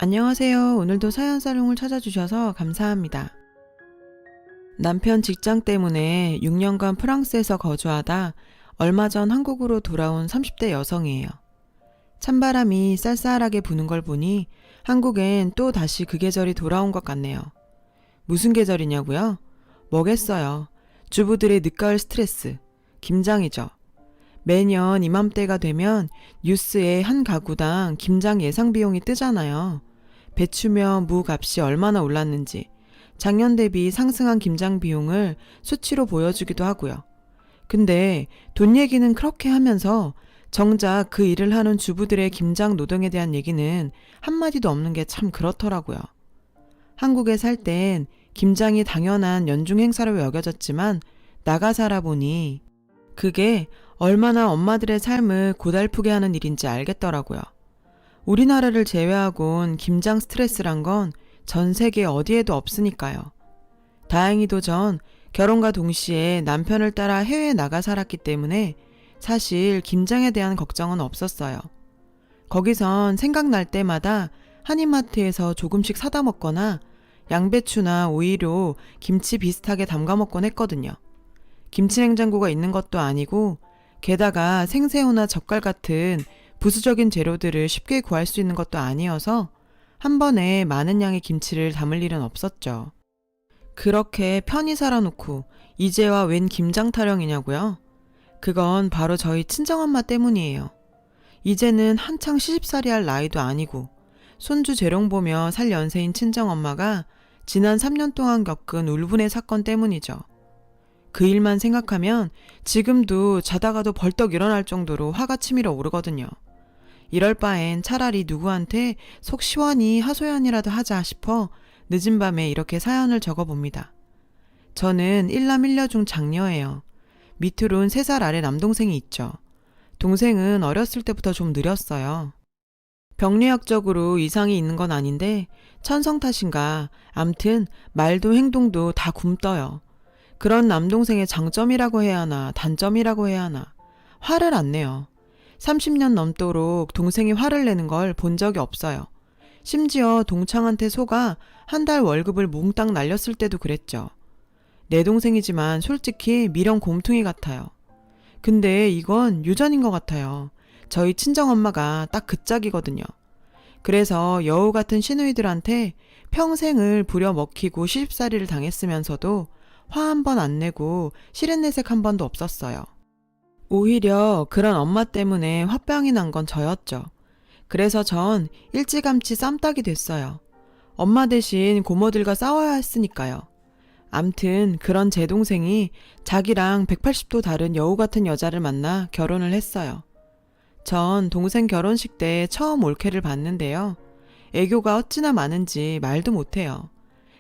안녕하세요. 오늘도 사연사롱을 찾아주셔서 감사합니다. 남편 직장 때문에 6년간 프랑스에서 거주하다 얼마 전 한국으로 돌아온 30대 여성이에요. 찬바람이 쌀쌀하게 부는 걸 보니 한국엔 또 다시 그 계절이 돌아온 것 같네요. 무슨 계절이냐고요? 뭐겠어요. 주부들의 늦가을 스트레스, 김장이죠. 매년 이맘때가 되면 뉴스에 한 가구당 김장 예상 비용이 뜨잖아요. 배추며 무 값이 얼마나 올랐는지 작년 대비 상승한 김장 비용을 수치로 보여주기도 하고요. 근데 돈 얘기는 그렇게 하면서 정작 그 일을 하는 주부들의 김장 노동에 대한 얘기는 한마디도 없는 게 참 그렇더라고요. 한국에 살 땐 김장이 당연한 연중 행사로 여겨졌지만 나가 살아보니 그게 얼마나 엄마들의 삶을 고달프게 하는 일인지 알겠더라고요. 우리나라를 제외하곤 김장 스트레스란 건 전 세계 어디에도 없으니까요. 다행히도 전 결혼과 동시에 남편을 따라 해외에 나가 살았기 때문에 사실 김장에 대한 걱정은 없었어요. 거기선 생각날 때마다 한인마트에서 조금씩 사다 먹거나 양배추나 오이로 김치 비슷하게 담가 먹곤 했거든요. 김치 냉장고가 있는 것도 아니고 게다가 생새우나 젓갈 같은 부수적인 재료들을 쉽게 구할 수 있는 것도 아니어서 한 번에 많은 양의 김치를 담을 일은 없었죠. 그렇게 편히 살아놓고 이제와 웬 김장 타령이냐고요? 그건 바로 저희 친정엄마 때문이에요. 이제는 한창 시집살이 할 나이도 아니고 손주 재롱 보며 살 연세인 친정엄마가 지난 3년 동안 겪은 울분의 사건 때문이죠. 그 일만 생각하면 지금도 자다가도 벌떡 일어날 정도로 화가 치밀어 오르거든요. 이럴 바엔 차라리 누구한테 속 시원히 하소연이라도 하자 싶어 늦은 밤에 이렇게 사연을 적어봅니다. 저는 1남 1녀 중 장녀예요. 밑으론 3살 아래 남동생이 있죠. 동생은 어렸을 때부터 좀 느렸어요. 병리학적으로 이상이 있는 건 아닌데 천성 탓인가 암튼 말도 행동도 다 굼떠요. 그런 남동생의 장점이라고 해야 하나 단점이라고 해야 하나 화를 안 내요. 30년 넘도록 동생이 화를 내는 걸 본 적이 없어요. 심지어 동창한테 속아 한 달 월급을 몽땅 날렸을 때도 그랬죠. 내 동생이지만 솔직히 미련 곰퉁이 같아요. 근데 이건 유전인 것 같아요. 저희 친정엄마가 딱 그 짝이거든요. 그래서 여우 같은 시누이들한테 평생을 부려먹히고 시집살이를 당했으면서도 화 한 번 안 내고 실은내색 한 번도 없었어요. 오히려 그런 엄마 때문에 화병이 난 건 저였죠. 그래서 전 일찌감치 쌈딱이 됐어요. 엄마 대신 고모들과 싸워야 했으니까요. 암튼 그런 제 동생이 자기랑 180도 다른 여우 같은 여자를 만나 결혼을 했어요. 전 동생 결혼식 때 처음 올케를 봤는데요. 애교가 어찌나 많은지 말도 못해요.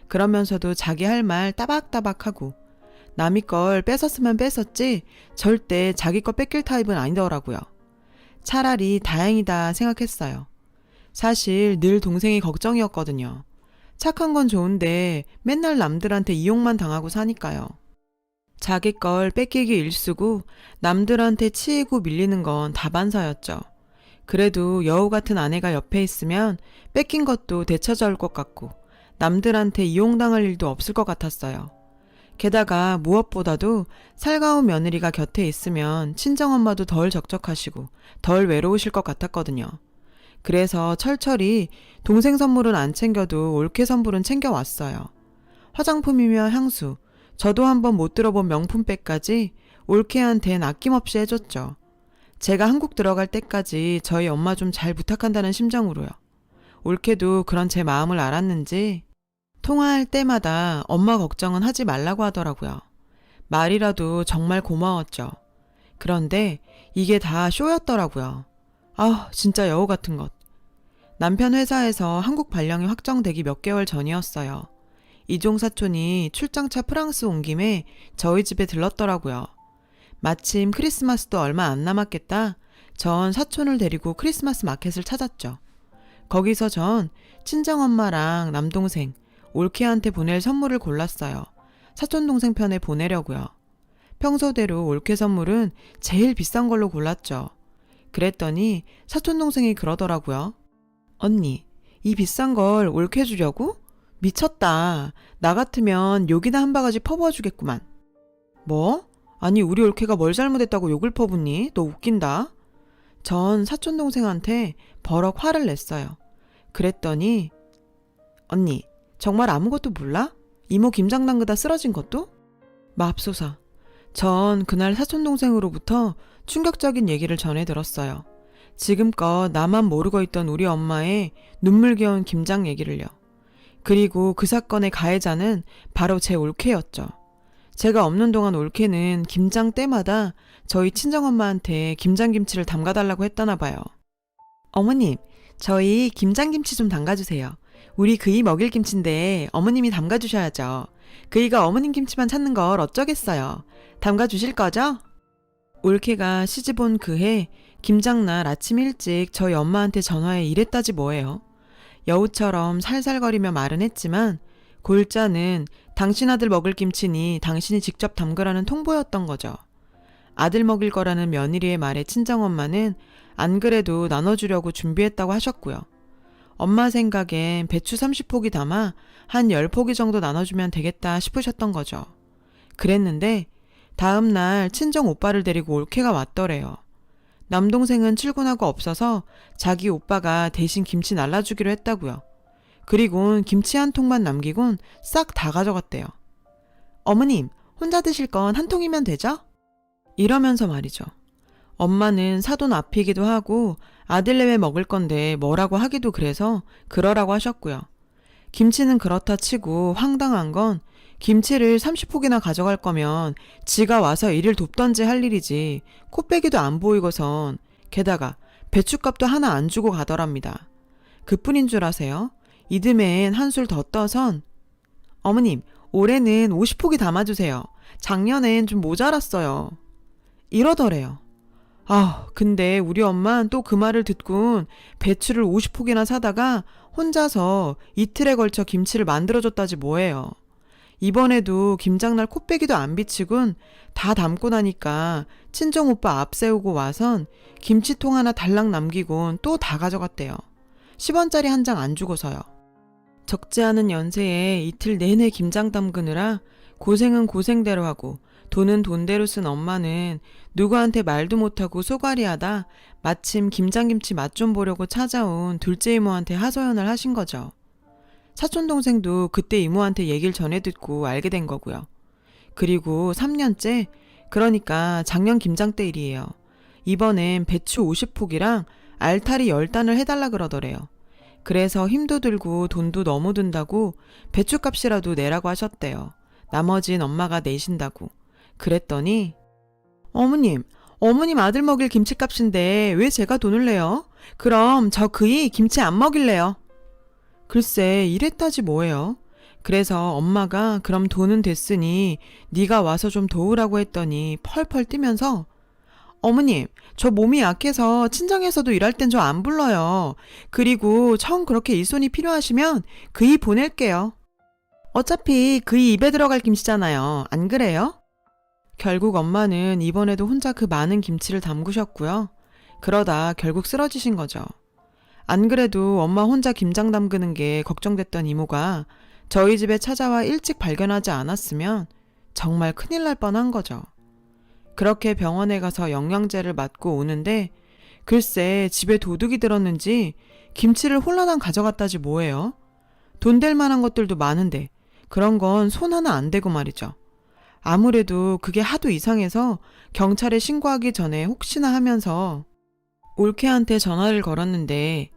그러면서도 자기 할 말 따박따박하고 남이 걸 뺏었으면 뺏었지 절대 자기 거 뺏길 타입은 아니더라고요. 차라리 다행이다 생각했어요. 사실 늘 동생이 걱정이었거든요. 착한 건 좋은데 맨날 남들한테 이용만 당하고 사니까요. 자기 걸 뺏기기 일쑤고 남들한테 치이고 밀리는 건 다반사였죠. 그래도 여우 같은 아내가 옆에 있으면 뺏긴 것도 되찾아올 것 같고 남들한테 이용당할 일도 없을 것 같았어요. 게다가 무엇보다도 살가운 며느리가 곁에 있으면 친정엄마도 덜 적적하시고 덜 외로우실 것 같았거든요. 그래서 철철이 동생 선물은 안 챙겨도 올케 선물은 챙겨왔어요. 화장품이며 향수, 저도 한번 못 들어본 명품백까지 올케한텐 아낌없이 해줬죠. 제가 한국 들어갈 때까지 저희 엄마 좀 잘 부탁한다는 심정으로요. 올케도 그런 제 마음을 알았는지 통화할 때마다 엄마 걱정은 하지 말라고 하더라고요. 말이라도 정말 고마웠죠. 그런데 이게 다 쇼였더라고요. 아, 진짜 여우 같은 것. 남편 회사에서 한국 발령이 확정되기 몇 개월 전이었어요. 이종 사촌이 출장차 프랑스 온 김에 저희 집에 들렀더라고요. 마침 크리스마스도 얼마 안 남았겠다. 전 사촌을 데리고 크리스마스 마켓을 찾았죠. 거기서 전 친정엄마랑 남동생, 올케한테 보낼 선물을 골랐어요. 사촌동생 편에 보내려고요. 평소대로 올케 선물은 제일 비싼 걸로 골랐죠. 그랬더니 사촌동생이 그러더라고요. 언니, 이 비싼 걸 올케 주려고? 미쳤다. 나 같으면 욕이나 한 바가지 퍼부어주겠구만. 뭐? 아니 우리 올케가 뭘 잘못했다고 욕을 퍼붓니? 너 웃긴다. 전 사촌동생한테 버럭 화를 냈어요. 그랬더니 언니 정말 아무것도 몰라? 이모 김장 담그다 쓰러진 것도? 맙소사. 전 그날 사촌동생으로부터 충격적인 얘기를 전해 들었어요. 지금껏 나만 모르고 있던 우리 엄마의 눈물겨운 김장 얘기를요. 그리고 그 사건의 가해자는 바로 제 올케였죠. 제가 없는 동안 올케는 김장 때마다 저희 친정엄마한테 김장김치를 담가달라고 했다나 봐요. 어머님, 저희 김장김치 좀 담가주세요. 우리 그이 먹일 김치인데 어머님이 담가주셔야죠. 그이가 어머님 김치만 찾는 걸 어쩌겠어요. 담가주실 거죠? 올케가 시집 온 그해 김장날 아침 일찍 저희 엄마한테 전화해 이랬다지 뭐예요. 여우처럼 살살거리며 말은 했지만 골자는 당신 아들 먹을 김치니 당신이 직접 담그라는 통보였던 거죠. 아들 먹일 거라는 며느리의 말에 친정엄마는 안 그래도 나눠주려고 준비했다고 하셨고요. 엄마 생각엔 배추 30포기 담아 한 10포기 정도 나눠주면 되겠다 싶으셨던 거죠. 그랬는데 다음 날 친정 오빠를 데리고 올케가 왔더래요. 남동생은 출근하고 없어서 자기 오빠가 대신 김치 날라주기로 했다고요. 그리곤 김치 한 통만 남기곤 싹 다 가져갔대요. 어머님, 혼자 드실 건 한 통이면 되죠? 이러면서 말이죠. 엄마는 사돈 앞이기도 하고 아들내외 먹을 건데 뭐라고 하기도 그래서 그러라고 하셨고요. 김치는 그렇다 치고 황당한 건 김치를 30포기나 가져갈 거면 지가 와서 일을 돕던지 할 일이지 코빼기도 안 보이고선 게다가 배춧값도 하나 안 주고 가더랍니다. 그뿐인 줄 아세요? 이듬해엔 한술 더 떠선 어머님, 올해는 50포기 담아주세요. 작년엔 좀 모자랐어요. 이러더래요. 근데 우리 엄만 또 그 말을 듣곤 배추를 50포기나 사다가 혼자서 이틀에 걸쳐 김치를 만들어줬다지 뭐예요. 이번에도 김장날 코빼기도 안 비치곤 다 담고 나니까 친정오빠 앞세우고 와선 김치통 하나 달랑 남기곤 또 다 가져갔대요. 10원짜리 한 장 안 주고서요. 적지 않은 연세에 이틀 내내 김장 담그느라 고생은 고생대로 하고 돈은 돈대로 쓴 엄마는 누구한테 말도 못하고 쏘가리하다 마침 김장김치 맛 좀 보려고 찾아온 둘째 이모한테 하소연을 하신 거죠. 사촌동생도 그때 이모한테 얘기를 전해 듣고 알게 된 거고요. 그리고 3년째, 그러니까 작년 김장 때 일이에요. 이번엔 배추 50포기랑 알타리 10단을 해달라 그러더래요. 그래서 힘도 들고 돈도 너무 든다고 배추값이라도 내라고 하셨대요. 나머진 엄마가 내신다고. 그랬더니 어머님 아들 먹일 김치값인데 왜 제가 돈을 내요? 그럼 저 그이 김치 안 먹일래요. 글쎄 이랬다지 뭐예요. 그래서 엄마가 그럼 돈은 됐으니 네가 와서 좀 도우라고 했더니 펄펄 뛰면서 어머님, 저 몸이 약해서 친정에서도 일할 땐 저 안 불러요. 그리고 정 그렇게 일손이 필요하시면 그이 보낼게요. 어차피 그이 입에 들어갈 김치잖아요. 안 그래요? 결국 엄마는 이번에도 혼자 그 많은 김치를 담그셨고요. 그러다 결국 쓰러지신 거죠. 안 그래도 엄마 혼자 김장 담그는 게 걱정됐던 이모가 저희 집에 찾아와 일찍 발견하지 않았으면 정말 큰일 날 뻔한 거죠. 그렇게 병원에 가서 영양제를 맞고 오는데 글쎄 집에 도둑이 들었는지 김치를 홀라당 가져갔다지 뭐예요. 돈 될 만한 것들도 많은데 그런 건 손 하나 안 대고 말이죠. 아무래도 그게 하도 이상해서 경찰에 신고하기 전에 혹시나 하면서 올케한테 전화를 걸었는데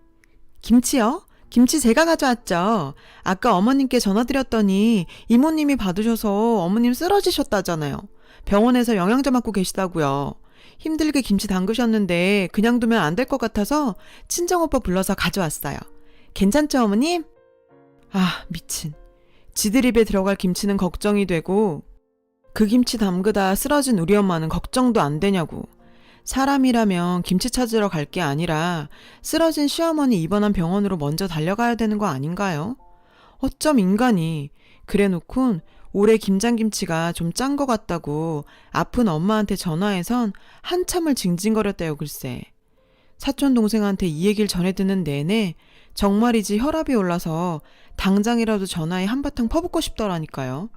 김치요? 김치 제가 가져왔죠. 아까 어머님께 전화드렸더니 이모님이 받으셔서 어머님 쓰러지셨다잖아요. 병원에서 영양제 맞고 계시다고요. 힘들게 김치 담그셨는데 그냥 두면 안 될 것 같아서 친정오빠 불러서 가져왔어요. 괜찮죠 어머님? 미친. 지들 입에 들어갈 김치는 걱정이 되고 그 김치 담그다 쓰러진 우리 엄마는 걱정도 안 되냐고. 사람이라면 김치 찾으러 갈 게 아니라 쓰러진 시어머니 입원한 병원으로 먼저 달려가야 되는 거 아닌가요? 어쩜 인간이. 그래놓곤 올해 김장김치가 좀 짠 것 같다고 아픈 엄마한테 전화해선 한참을 징징거렸대요 글쎄. 사촌동생한테 이 얘기를 전해 듣는 내내 정말이지 혈압이 올라서 당장이라도 전화에 한바탕 퍼붓고 싶더라니까요.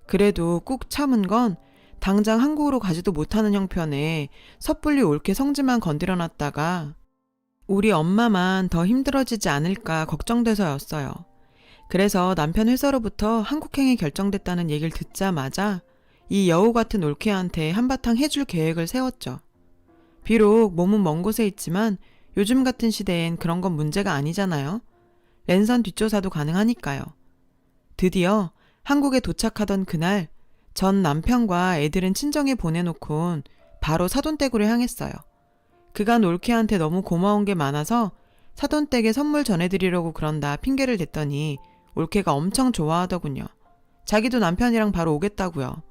그래도 꾹 참은 건 당장 한국으로 가지도 못하는 형편에 섣불리 올케 성질만 건드려놨다가 우리 엄마만 더 힘들어지지 않을까 걱정돼서였어요. 그래서 남편 회사로부터 한국행이 결정됐다는 얘기를 듣자마자 이 여우 같은 올케한테 한바탕 해줄 계획을 세웠죠. 비록 몸은 먼 곳에 있지만 요즘 같은 시대엔 그런 건 문제가 아니잖아요. 랜선 뒷조사도 가능하니까요. 드디어 한국에 도착하던 그날 전 남편과 애들은 친정에 보내놓곤 바로 사돈댁으로 향했어요. 그간 올케한테 너무 고마운 게 많아서 사돈댁에 선물 전해드리려고 그런다 핑계를 댔더니 올케가 엄청 좋아하더군요. 자기도 남편이랑 바로 오겠다고요.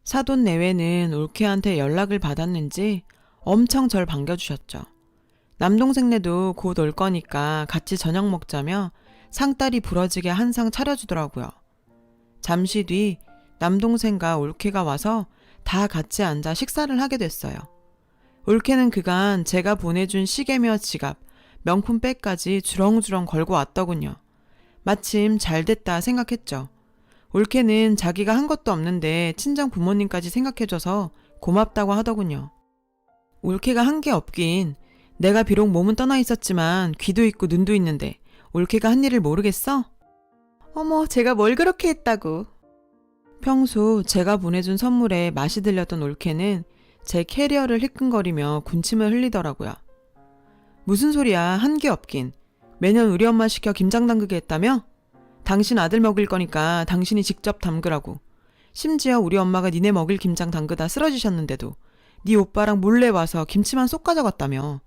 사돈 내외는 올케한테 연락을 받았는지 엄청 절 반겨주셨죠. 남동생네도 곧 올 거니까 같이 저녁 먹자며 상다리 부러지게 한 상 차려주더라고요. 잠시 뒤 남동생과 올케가 와서 다 같이 앉아 식사를 하게 됐어요. 올케는 그간 제가 보내준 시계며 지갑, 명품백까지 주렁주렁 걸고 왔더군요. 마침 잘 됐다 생각했죠. 올케는 자기가 한 것도 없는데 친정 부모님까지 생각해줘서 고맙다고 하더군요. 올케가 한 게 없긴 내가 비록 몸은 떠나 있었지만 귀도 있고 눈도 있는데 올케가 한 일을 모르겠어? 어머, 제가 뭘 그렇게 했다고. 평소 제가 보내준 선물에 맛이 들렸던 올케는 제 캐리어를 희끈거리며 군침을 흘리더라고요. 무슨 소리야, 한 게 없긴. 매년 우리 엄마 시켜 김장 담그게 했다며? 당신 아들 먹일 거니까 당신이 직접 담그라고. 심지어 우리 엄마가 니네 먹일 김장 담그다 쓰러지셨는데도 네 오빠랑 몰래 와서 김치만 쏙 가져갔다며.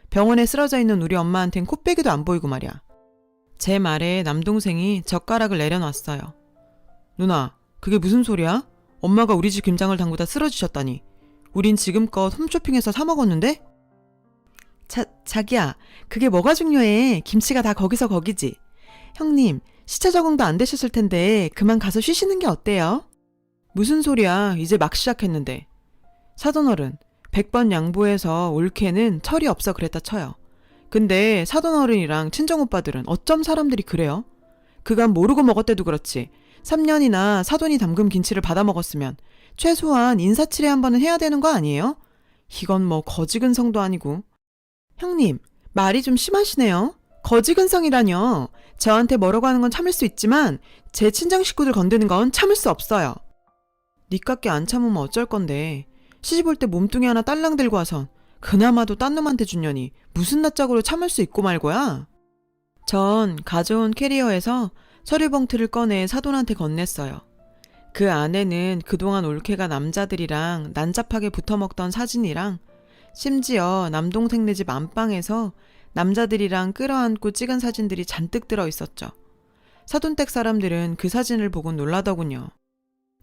병원에 쓰러져 있는 우리 엄마한텐 코빼기도 안 보이고 말이야. 제 말에 남동생이 젓가락을 내려놨어요. 누나, 그게 무슨 소리야? 엄마가 우리 집 김장을 담그다 쓰러지셨다니. 우린 지금껏 홈쇼핑에서 사 먹었는데? 자기야, 그게 뭐가 중요해. 김치가 다 거기서 거기지. 형님, 시차 적응도 안 되셨을 텐데 그만 가서 쉬시는 게 어때요? 무슨 소리야, 이제 막 시작했는데. 사돈어른, 100번 양보해서 올케는 철이 없어 그랬다 쳐요. 근데 사돈어른이랑 친정오빠들은 어쩜 사람들이 그래요? 그간 모르고 먹었대도 그렇지 3년이나 사돈이 담근 김치를 받아 먹었으면 최소한 인사치레 한 번은 해야 되는 거 아니에요? 이건 뭐 거지근성도 아니고. 형님, 말이 좀 심하시네요. 거지근성이라뇨. 저한테 뭐라고 하는 건 참을 수 있지만 제 친정 식구들 건드는 건 참을 수 없어요. 니깎게 안 참으면 어쩔 건데. 시집 올 때 몸뚱이 하나 딸랑 들고 와선 그나마도 딴 놈한테 주려니 무슨 낯짝으로 참을 수 있고 말고야. 전 가져온 캐리어에서 서류 봉투를 꺼내 사돈한테 건넸어요. 그 안에는 그동안 올케가 남자들이랑 난잡하게 붙어먹던 사진이랑 심지어 남동생네 집 안방에서 남자들이랑 끌어안고 찍은 사진들이 잔뜩 들어있었죠. 사돈댁 사람들은 그 사진을 보고 놀라더군요.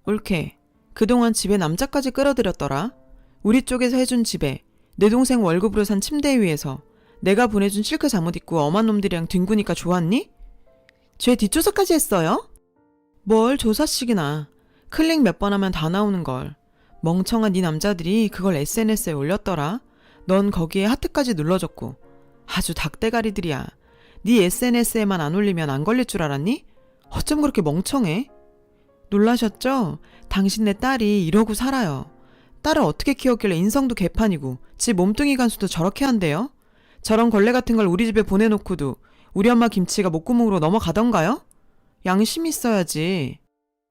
올케, 그동안 집에 남자까지 끌어들였더라. 우리 쪽에서 해준 집에 내 동생 월급으로 산 침대 위에서 내가 보내준 실크 잠옷 입고 엄한 놈들이랑 뒹구니까 좋았니? 죄 뒷조사까지 했어요? 뭘 조사식이나. 클릭 몇 번 하면 다 나오는걸. 멍청한 네 남자들이 그걸 SNS에 올렸더라. 넌 거기에 하트까지 눌러줬고. 아주 닭대가리들이야. 네 SNS에만 안 올리면 안 걸릴 줄 알았니? 어쩜 그렇게 멍청해? 놀라셨죠? 당신네 딸이 이러고 살아요. 딸을 어떻게 키웠길래 인성도 개판이고 지 몸뚱이 간수도 저렇게 한대요? 저런 걸레 같은 걸 우리 집에 보내놓고도 우리 엄마 김치가 목구멍으로 넘어가던가요? 양심 있어야지.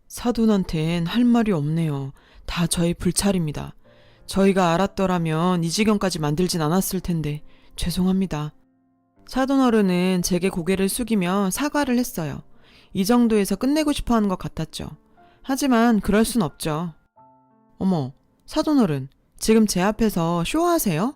사돈한텐 할 말이 없네요. 다 저희 불찰입니다. 저희가 알았더라면 이 지경까지 만들진 않았을 텐데 죄송합니다. 사돈어른은 제게 고개를 숙이며 사과를 했어요. 이 정도에서 끝내고 싶어 하는 것 같았죠. 하지만 그럴 순 없죠. 어머, 사돈어른, 지금 제 앞에서 쇼하세요?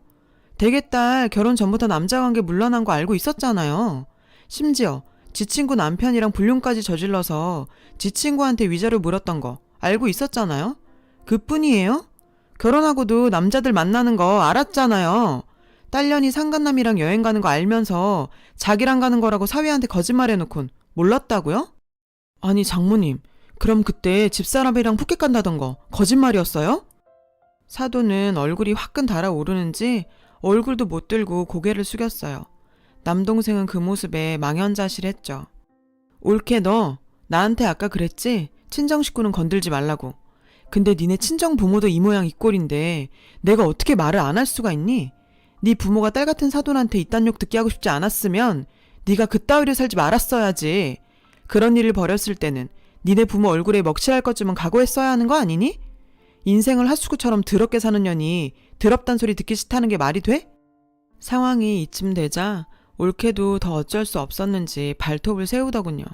대개딸 결혼 전부터 남자관계 물러난 거 알고 있었잖아요. 심지어 지 친구 남편이랑 불륜까지 저질러서 지 친구한테 위자료 물었던 거 알고 있었잖아요. 그뿐이에요? 결혼하고도 남자들 만나는 거 알았잖아요. 딸년이 상간남이랑 여행 가는 거 알면서 자기랑 가는 거라고 사위한테 거짓말해놓곤 몰랐다고요? 아니 장모님, 그럼 그때 집사람이랑 푸켓 간다던 거 거짓말이었어요? 사돈은 얼굴이 화끈 달아오르는지 얼굴도 못 들고 고개를 숙였어요. 남동생은 그 모습에 망연자실했죠. 올케 너 나한테 아까 그랬지? 친정 식구는 건들지 말라고. 근데 니네 친정 부모도 이 모양 이 꼴인데 내가 어떻게 말을 안 할 수가 있니? 네 부모가 딸 같은 사돈한테 이딴 욕 듣게 하고 싶지 않았으면 네가 그따위로 살지 말았어야지. 그런 일을 벌였을 때는 니네 부모 얼굴에 먹칠할 것쯤은 각오했어야 하는 거 아니니? 인생을 핫수구처럼 더럽게 사는 년이 더럽단 소리 듣기 싫다는 게 말이 돼? 상황이 이쯤 되자 올케도 더 어쩔 수 없었는지 발톱을 세우더군요.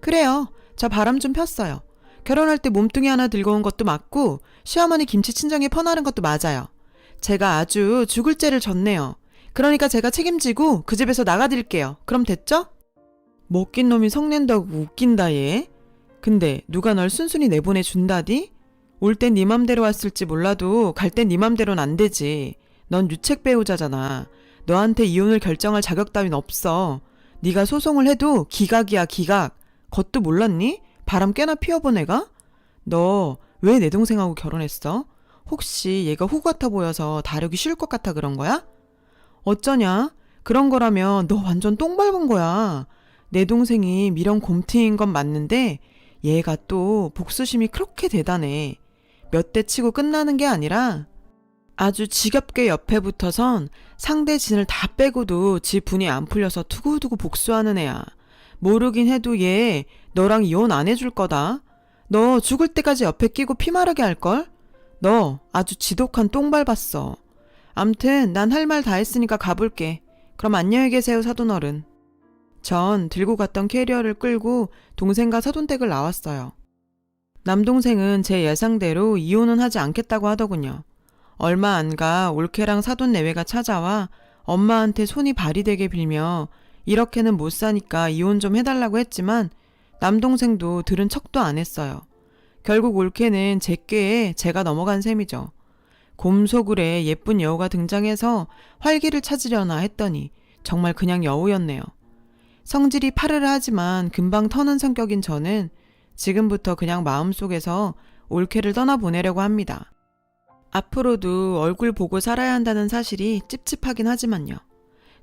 그래요. 저 바람 좀 폈어요. 결혼할 때 몸뚱이 하나 들고 온 것도 맞고 시어머니 김치 친정에 퍼나른 것도 맞아요. 제가 아주 죽을 죄를 졌네요. 그러니까 제가 책임지고 그 집에서 나가드릴게요. 그럼 됐죠? 먹긴 놈이 성낸다고 웃긴다 얘. 근데 누가 널 순순히 내보내준다디? 올 땐 네 맘대로 왔을지 몰라도 갈 땐 네 맘대로는 안 되지. 넌 유책 배우자잖아. 너한테 이혼을 결정할 자격 따윈 없어. 네가 소송을 해도 기각이야 기각. 그것도 몰랐니? 바람 꽤나 피워본 애가? 너 왜 내 동생하고 결혼했어? 혹시 얘가 후 같아 보여서 다루기 쉬울 것 같아 그런 거야? 어쩌냐? 그런 거라면 너 완전 똥 밟은 거야. 내 동생이 미련 곰팅인 건 맞는데 얘가 또 복수심이 그렇게 대단해. 몇 대 치고 끝나는 게 아니라 아주 지겹게 옆에 붙어선 상대 진을 다 빼고도 지 분이 안 풀려서 두고두고 복수하는 애야. 모르긴 해도 얘 너랑 이혼 안 해줄 거다. 너 죽을 때까지 옆에 끼고 피 마르게 할걸? 너 아주 지독한 똥 밟았어. 암튼 난 할 말 다 했으니까 가볼게. 그럼 안녕히 계세요 사돈어른. 전 들고 갔던 캐리어를 끌고 동생과 사돈댁을 나왔어요. 남동생은 제 예상대로 이혼은 하지 않겠다고 하더군요. 얼마 안 가 올케랑 사돈 내외가 찾아와 엄마한테 손이 발이 되게 빌며 이렇게는 못 사니까 이혼 좀 해달라고 했지만 남동생도 들은 척도 안 했어요. 결국 올케는 제 꾀에 제가 넘어간 셈이죠. 곰소굴에 예쁜 여우가 등장해서 활기를 찾으려나 했더니 정말 그냥 여우였네요. 성질이 파르르하지만 금방 터는 성격인 저는 지금부터 그냥 마음속에서 올케를 떠나보내려고 합니다. 앞으로도 얼굴 보고 살아야 한다는 사실이 찝찝하긴 하지만요.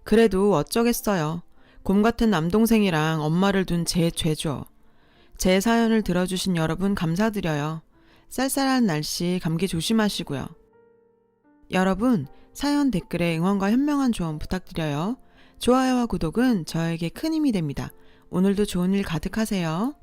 그래도 어쩌겠어요. 곰 같은 남동생이랑 엄마를 둔 제 죄죠. 제 사연을 들어주신 여러분 감사드려요. 쌀쌀한 날씨 감기 조심하시고요. 여러분 사연 댓글에 응원과 현명한 조언 부탁드려요. 좋아요와 구독은 저에게 큰 힘이 됩니다. 오늘도 좋은 일 가득하세요.